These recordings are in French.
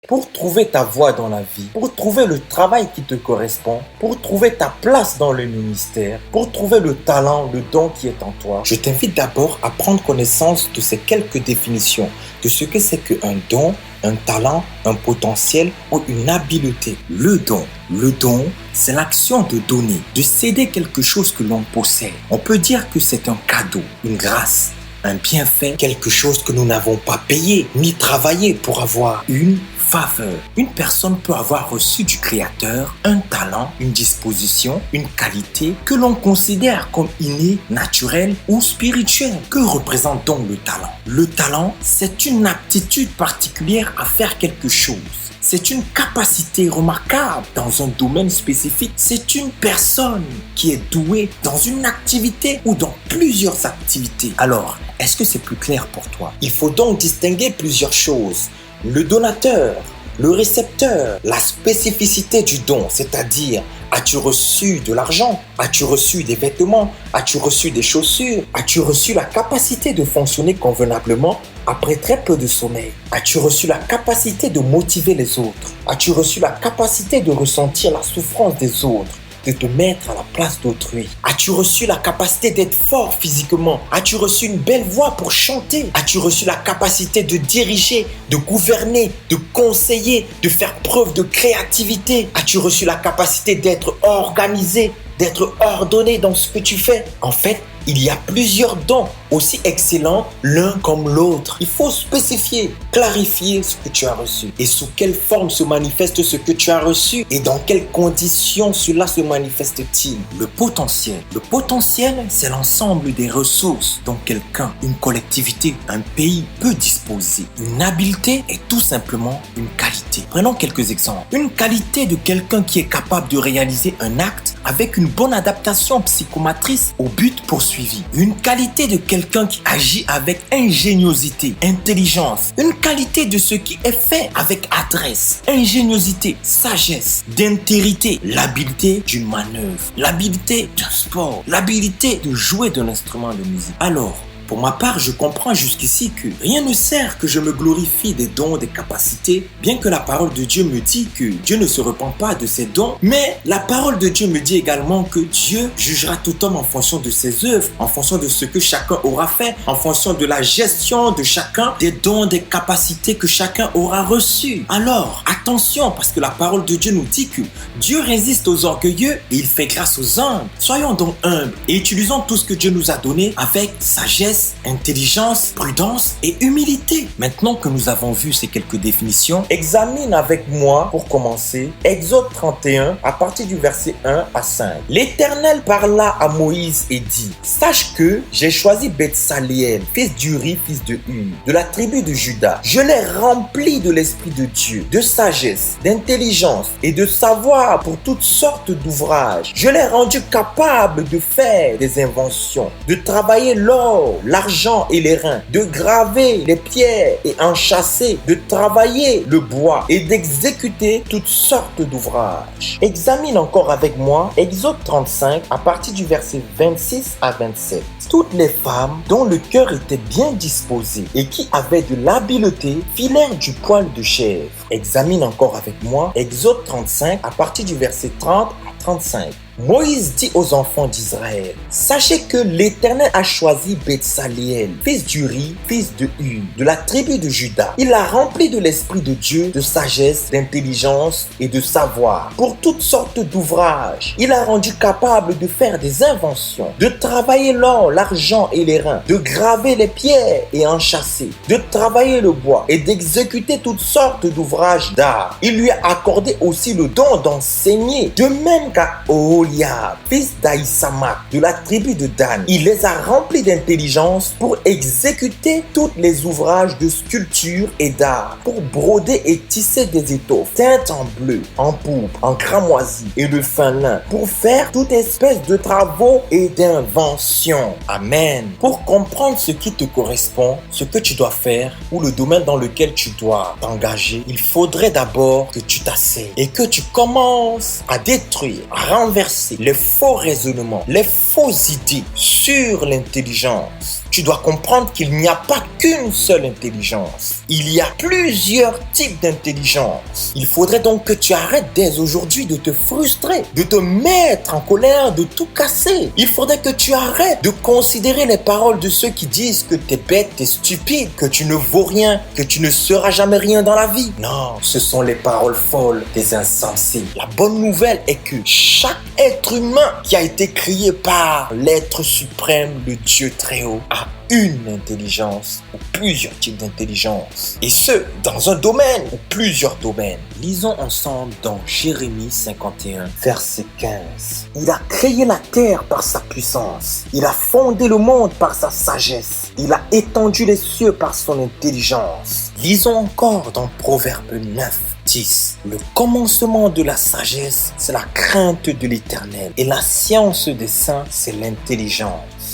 pour trouver ta voie dans la vie, pour trouver le travail qui te correspond, pour trouver ta place dans le ministère, pour trouver le talent, le don qui est en toi, je t'invite d'abord à prendre connaissance de ces quelques définitions de ce que c'est qu'un don, un talent, un potentiel ou une habileté. Le don, c'est l'action de donner, de céder quelque chose que l'on possède. On peut dire que c'est un cadeau, une grâce, un bienfait, quelque chose que nous n'avons pas payé ni travaillé pour avoir, une faveur. Une personne peut avoir reçu du Créateur un talent, une disposition, une qualité que l'on considère comme innée, naturelle ou spirituelle. Que représente donc le talent? Le talent, c'est une aptitude particulière à faire quelque chose. C'est une capacité remarquable dans un domaine spécifique. C'est une personne qui est douée dans une activité ou dans plusieurs activités. Alors, est-ce que c'est plus clair pour toi? Il faut donc distinguer plusieurs choses. Le donateur, le récepteur, la spécificité du don, c'est-à-dire as-tu reçu de l'argent? As-tu reçu des vêtements? As-tu reçu des chaussures? As-tu reçu la capacité de fonctionner convenablement après très peu de sommeil? As-tu reçu la capacité de motiver les autres? As-tu reçu la capacité de ressentir la souffrance des autres? De te mettre à la place d'autrui? As-tu reçu la capacité d'être fort physiquement? As-tu reçu une belle voix pour chanter? As-tu reçu la capacité de diriger, de gouverner, de conseiller, de faire preuve de créativité? As-tu reçu la capacité d'être organisé, d'être ordonné dans ce que tu fais? En fait, il y a plusieurs dons, aussi excellents l'un comme l'autre. Il faut spécifier, clarifier ce que tu as reçu et sous quelle forme se manifeste ce que tu as reçu et dans quelles conditions cela se manifeste-t-il. Le potentiel, c'est l'ensemble des ressources dont quelqu'un, une collectivité, un pays peut disposer. Une habileté est tout simplement une qualité. Prenons quelques exemples. Une qualité de quelqu'un qui est capable de réaliser un acte avec une bonne adaptation psychomotrice au but poursuivi. Une qualité de quelqu'un qui agit avec ingéniosité, intelligence. Une qualité de ce qui est fait avec adresse, ingéniosité, sagesse, d'intérité. L'habileté d'une manœuvre, l'habileté d'un sport, l'habileté de jouer de l'instrument de musique. Alors, pour ma part, je comprends jusqu'ici que rien ne sert que je me glorifie des dons, des capacités, bien que la parole de Dieu me dit que Dieu ne se repent pas de ses dons, mais la parole de Dieu me dit également que Dieu jugera tout homme en fonction de ses œuvres, en fonction de ce que chacun aura fait, en fonction de la gestion de chacun, des dons, des capacités que chacun aura reçus. Alors, attention, parce que la parole de Dieu nous dit que Dieu résiste aux orgueilleux et il fait grâce aux humbles. Soyons donc humbles et utilisons tout ce que Dieu nous a donné avec sagesse, intelligence, prudence et humilité. Maintenant que nous avons vu ces quelques définitions, examine avec moi, pour commencer, Exode 31 à partir du verset 1 à 5. L'Éternel parla à Moïse et dit: sache que j'ai choisi Betsaliel, fils d'Uri, fils de Hur, de la tribu de Juda. Je l'ai rempli de l'Esprit de Dieu, de sagesse, d'intelligence et de savoir pour toutes sortes d'ouvrages. Je l'ai rendu capable de faire des inventions, de travailler l'or, l'argent et les reins, de graver les pierres et enchâsser, de travailler le bois et d'exécuter toutes sortes d'ouvrages. Examine encore avec moi Exode 35 à partir du verset 26 à 27. Toutes les femmes dont le cœur était bien disposé et qui avaient de l'habileté filèrent du poil de chèvre. Examine encore avec moi Exode 35 à partir du verset 30 à 35. Moïse dit aux enfants d'Israël: sachez que l'Éternel a choisi Betsaliel, fils d'Uri, fils de Hur, de la tribu de Juda. Il l'a rempli de l'Esprit de Dieu, de sagesse, d'intelligence et de savoir pour toutes sortes d'ouvrages. Il l'a rendu capable de faire des inventions, de travailler l'or, l'argent et les reins, de graver les pierres et enchâsser, de travailler le bois et d'exécuter toutes sortes d'ouvrages d'art. Il lui a accordé aussi le don d'enseigner, de même qu'à Oholiab, fils d'Aïsamak, de la tribu de Dan. Il les a remplis d'intelligence pour exécuter tous les ouvrages de sculpture et d'art, pour broder et tisser des étoffes teintes en bleu, en pourpre, en cramoisi et de fin lin, pour faire toute espèce de travaux et d'inventions. Amen. Pour comprendre ce qui te correspond, ce que tu dois faire ou le domaine dans lequel tu dois t'engager, il faudrait d'abord que tu t'asseyes et que tu commences à détruire, à renverser les faux raisonnements, les faux fausses idées sur l'intelligence. Tu dois comprendre qu'il n'y a pas qu'une seule intelligence. Il y a plusieurs types d'intelligence. Il faudrait donc que tu arrêtes dès aujourd'hui de te frustrer, de te mettre en colère, de tout casser. Il faudrait que tu arrêtes de considérer les paroles de ceux qui disent que t'es bête, t'es stupide, que tu ne vaux rien, que tu ne seras jamais rien dans la vie. Non, ce sont les paroles folles des insensés. La bonne nouvelle est que chaque être humain qui a été créé par l'être suprême, le Dieu très haut, a une intelligence ou plusieurs types d'intelligence. Et ce, dans un domaine ou plusieurs domaines. Lisons ensemble dans Jérémie 51, verset 15. Il a créé la terre par sa puissance. Il a fondé le monde par sa sagesse. Il a étendu les cieux par son intelligence. Lisons encore dans Proverbe 9. 10. Le commencement de la sagesse, c'est la crainte de l'Éternel. Et la science des saints, c'est l'intelligence.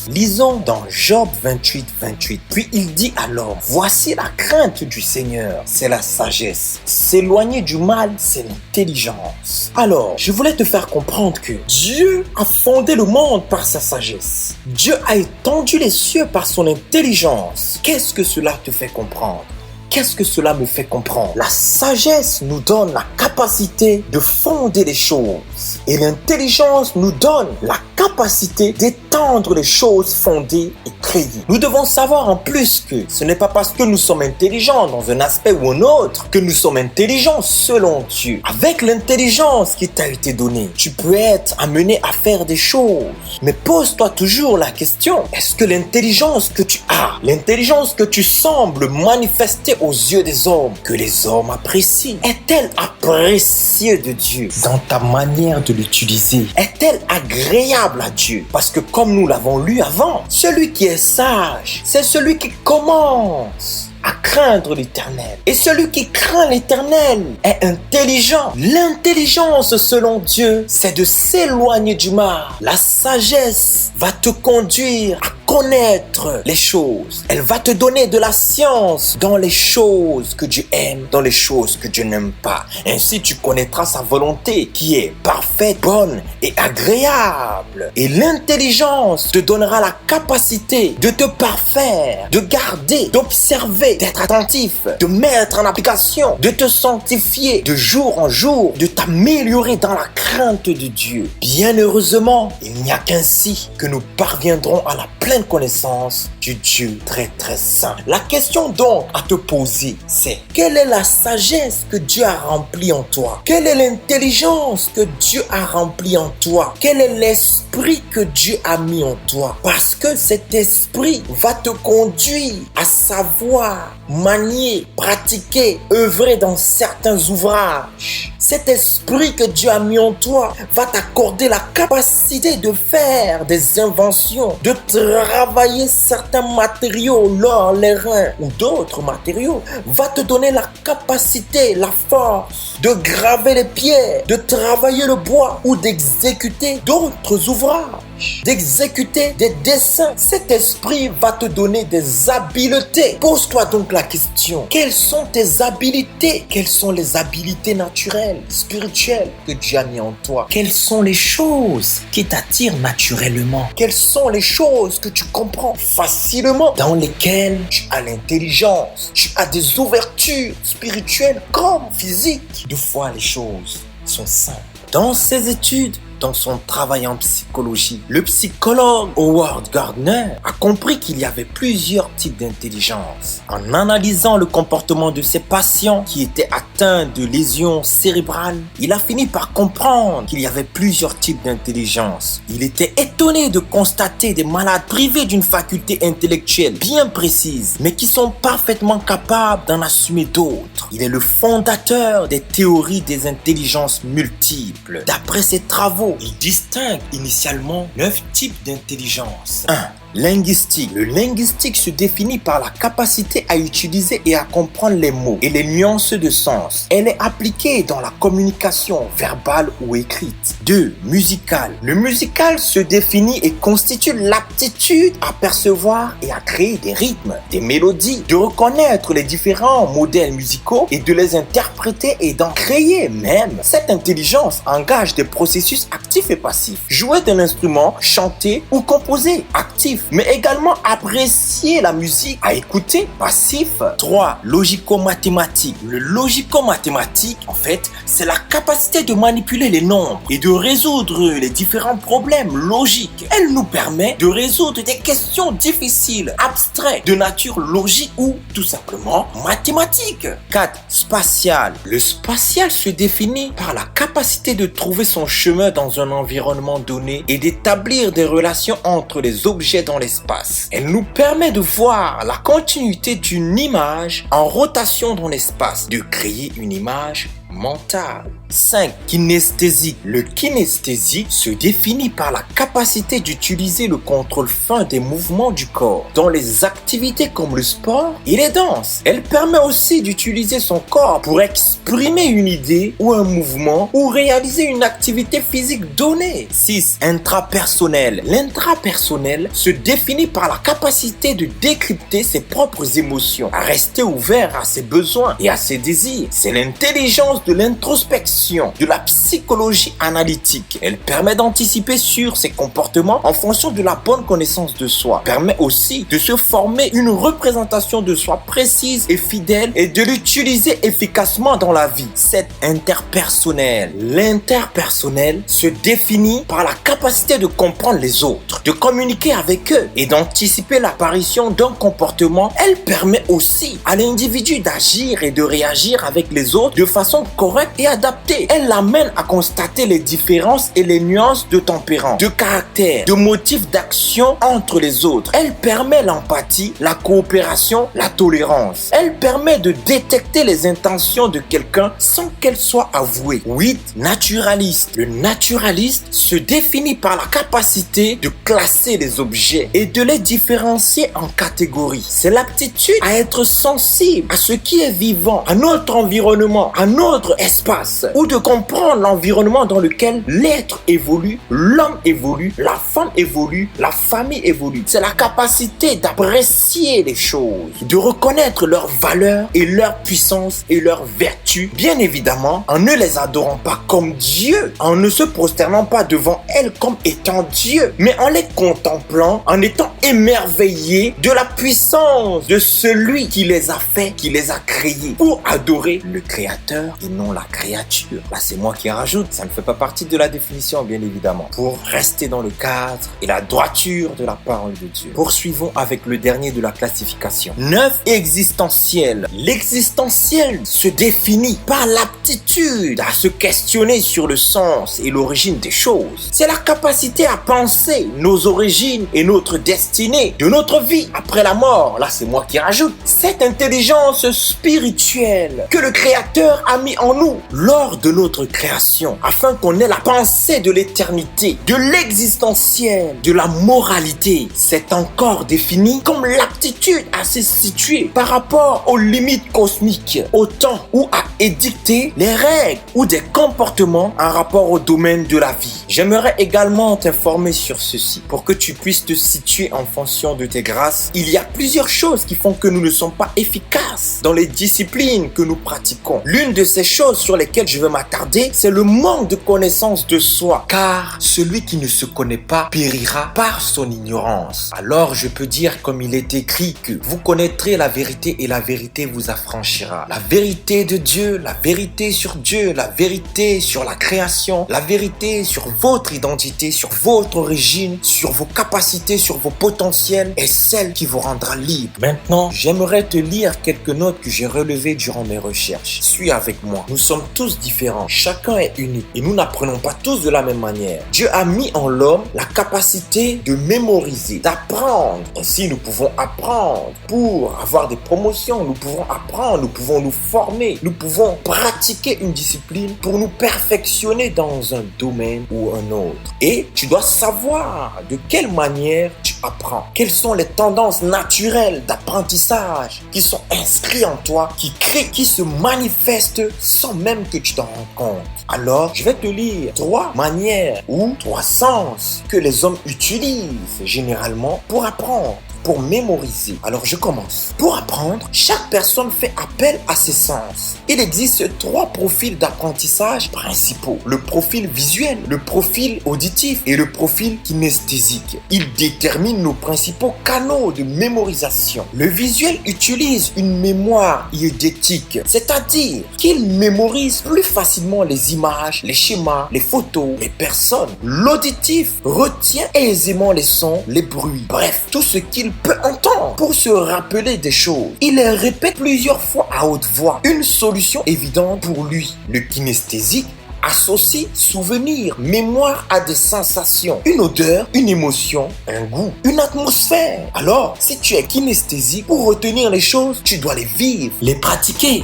Lisons dans Job 28, 28. Puis il dit alors, voici la crainte du Seigneur, c'est la sagesse. S'éloigner du mal, c'est l'intelligence. Alors, je voulais te faire comprendre que Dieu a fondé le monde par sa sagesse. Dieu a étendu les cieux par son intelligence. Qu'est-ce que cela te fait comprendre? Qu'est-ce que cela me fait comprendre? La sagesse nous donne la capacité de fonder les choses. Et l'intelligence nous donne la capacité d'étendre les choses fondées et créées. Nous devons savoir en plus que ce n'est pas parce que nous sommes intelligents dans un aspect ou un autre que nous sommes intelligents selon Dieu. Avec l'intelligence qui t'a été donnée, tu peux être amené à faire des choses. Mais pose-toi toujours la question, est-ce que l'intelligence que tu as, l'intelligence que tu sembles manifester aux yeux des hommes, que les hommes apprécient, est-elle appréciée de Dieu dans ta manière de l'utiliser? Est-elle agréable à Dieu? Parce que comme nous l'avons lu avant, celui qui est sage, c'est celui qui commence à craindre l'Éternel. Et celui qui craint l'Éternel est intelligent. L'intelligence, selon Dieu, c'est de s'éloigner du mal. La sagesse va te conduire à connaître les choses. Elle va te donner de la science dans les choses que Dieu aime, dans les choses que Dieu n'aime pas. Ainsi, tu connaîtras sa volonté qui est parfaite, bonne et agréable. Et l'intelligence te donnera la capacité de te parfaire, de garder, d'observer, d'être attentif, de mettre en application, de te sanctifier de jour en jour, de t'améliorer dans la crainte de Dieu. Bien heureusement, il n'y a qu'ainsi que nous parviendrons à la pleine connaissance du Dieu très très saint. La question donc à te poser, c'est quelle est la sagesse que Dieu a remplie en toi? Quelle est l'intelligence que Dieu a remplie en toi? Quel est l'esprit que Dieu a mis en toi? Parce que cet esprit va te conduire à savoir manier, pratiquer, œuvrer dans certains ouvrages. Cet esprit que Dieu a mis en toi va t'accorder la capacité de faire des inventions, de travailler certains matériaux, l'or, les reins ou d'autres matériaux, va te donner la capacité, la force de graver les pierres, de travailler le bois ou d'exécuter d'autres ouvrages, d'exécuter des dessins. Cet esprit va te donner des habiletés. Pose-toi donc la question, quelles sont tes habiletés? Quelles sont les habiletés naturelles, spirituelles que Dieu a mis en toi? Quelles sont les choses qui t'attirent naturellement? Quelles sont les choses que tu comprends facilement, dans lesquelles tu as l'intelligence, tu as des ouvertures spirituelles comme physiques? Deux fois les choses sont simples. Dans ses études, dans son travail en psychologie, le psychologue Howard Gardner a compris qu'il y avait plusieurs types d'intelligence. En analysant le comportement de ses patients qui étaient atteints de lésions cérébrales, il a fini par comprendre qu'il y avait plusieurs types d'intelligence. Il était étonné de constater des malades privés d'une faculté intellectuelle bien précise, mais qui sont parfaitement capables d'en assumer d'autres. Il est le fondateur des théories des intelligences multiples. D'après ses travaux, il distingue initialement 9 types d'intelligence. 1. Linguistique. Le linguistique se définit par la capacité à utiliser et à comprendre les mots et les nuances de sens. Elle est appliquée dans la communication verbale ou écrite. 2. Musical. Le musical se définit et constitue l'aptitude à percevoir et à créer des rythmes, des mélodies, de reconnaître les différents modèles musicaux et de les interpréter et d'en créer même. Cette intelligence engage des processus actifs et passifs. Jouer de l'instrument, chanter ou composer, actif, mais également apprécier la musique, à écouter, passif. 3. Logico-mathématique. Le logico-mathématique, en fait, c'est la capacité de manipuler les nombres et de résoudre les différents problèmes logiques. Elle nous permet de résoudre des questions difficiles, abstraites, de nature logique ou tout simplement mathématique. 4. Spatial. Le spatial se définit par la capacité de trouver son chemin dans un environnement donné et d'établir des relations entre les objets dans l'espace. Elle nous permet de voir la continuité d'une image en rotation dans l'espace, de créer une image mentale. 5. Kinesthésique. Le kinesthésique se définit par la capacité d'utiliser le contrôle fin des mouvements du corps dans les activités comme le sport et les danses. Elle permet aussi d'utiliser son corps pour exprimer une idée ou un mouvement ou réaliser une activité physique donnée. 6. Intrapersonnel. L'intrapersonnel se définit par la capacité de décrypter ses propres émotions, à rester ouvert à ses besoins et à ses désirs. C'est l'intelligence de l'introspection, de la psychologie analytique. Elle permet d'anticiper sur ses comportements en fonction de la bonne connaissance de soi. Permet aussi de se former une représentation de soi précise et fidèle et de l'utiliser efficacement dans la vie. 7. Interpersonnel. L'interpersonnel se définit par la capacité de comprendre les autres, de communiquer avec eux et d'anticiper l'apparition d'un comportement. Elle permet aussi à l'individu d'agir et de réagir avec les autres de façon correcte et adaptée. Elle l'amène à constater les différences et les nuances de tempérament, de caractère, de motifs d'action entre les autres. Elle permet l'empathie, la coopération, la tolérance. Elle permet de détecter les intentions de quelqu'un sans qu'elles soient avouées. 8. Naturaliste. Le naturaliste se définit par la capacité de classer les objets et de les différencier en catégories. C'est l'aptitude à être sensible à ce qui est vivant, à notre environnement, à notre espace, ou de comprendre l'environnement dans lequel l'être évolue, l'homme évolue, la femme évolue, la famille évolue. C'est la capacité d'apprécier les choses, de reconnaître leurs valeurs et leur puissance et leurs vertus, bien évidemment, en ne les adorant pas comme Dieu, en ne se prosternant pas devant elles comme étant Dieu, mais en les contemplant, en étant émerveillé de la puissance de celui qui les a faits, qui les a créés, pour adorer le Créateur et non la créature. Là, c'est moi qui rajoute, ça ne fait pas partie de la définition, bien évidemment. Pour rester dans le cadre et la droiture de la parole de Dieu. Poursuivons avec le dernier de la classification. 9. Existentiel. L'existentiel se définit par l'aptitude à se questionner sur le sens et l'origine des choses. C'est la capacité à penser nos origines et notre destinée de notre vie après la mort. Là, c'est moi qui rajoute. Cette intelligence spirituelle que le Créateur a mis en nous lors de notre création, afin qu'on ait la pensée de l'éternité, de l'existentiel, de la moralité. C'est encore défini comme l'aptitude à se situer par rapport aux limites cosmiques, au temps, ou à édicter les règles ou des comportements en rapport au domaine de la vie. J'aimerais également t'informer sur ceci, pour que tu puisses te situer en fonction de tes grâces. Il y a plusieurs choses qui font que nous ne sommes pas efficaces dans les disciplines que nous pratiquons. L'une de ces choses sur lesquelles je veux m'attarder, c'est le manque de connaissance de soi, car celui qui ne se connaît pas périra par son ignorance. Alors je peux dire comme il est écrit que vous connaîtrez la vérité et la vérité vous affranchira. La vérité de Dieu, la vérité sur Dieu, la vérité sur la création, la vérité sur votre identité, sur votre origine, sur vos capacités, sur vos potentiels est celle qui vous rendra libre. Maintenant, j'aimerais te lire quelques notes que j'ai relevées durant mes recherches. Suis avec moi. Nous sommes tous différents. Chacun est unique et nous n'apprenons pas tous de la même manière. Dieu a mis en l'homme la capacité de mémoriser, d'apprendre. Ainsi, nous pouvons apprendre pour avoir des promotions. Nous pouvons apprendre, nous pouvons nous former. Nous pouvons pratiquer une discipline pour nous perfectionner dans un domaine ou un autre. Et tu dois savoir de quelle manière tu apprends? Quelles sont les tendances naturelles d'apprentissage qui sont inscrites en toi, qui se manifestent sans même que tu t'en rends compte? Alors, je vais te lire 3 manières ou 3 sens que les hommes utilisent généralement pour apprendre, pour mémoriser. Alors je commence. Pour apprendre, chaque personne fait appel à ses sens. Il existe 3 profils d'apprentissage principaux. Le profil visuel, le profil auditif et le profil kinesthésique. Ils déterminent nos principaux canaux de mémorisation. Le visuel utilise une mémoire eidetique, c'est-à-dire qu'il mémorise plus facilement les images, les schémas, les photos, les personnes. L'auditif retient aisément les sons, les bruits, bref, tout ce qu'il peut entendre pour se rappeler des choses. Il les répète plusieurs fois à haute voix. Une solution évidente pour lui. Le kinesthésique associe souvenir, mémoire à des sensations, une odeur, une émotion, un goût, une atmosphère. Alors, si tu es kinesthésique, pour retenir les choses, tu dois les vivre, les pratiquer.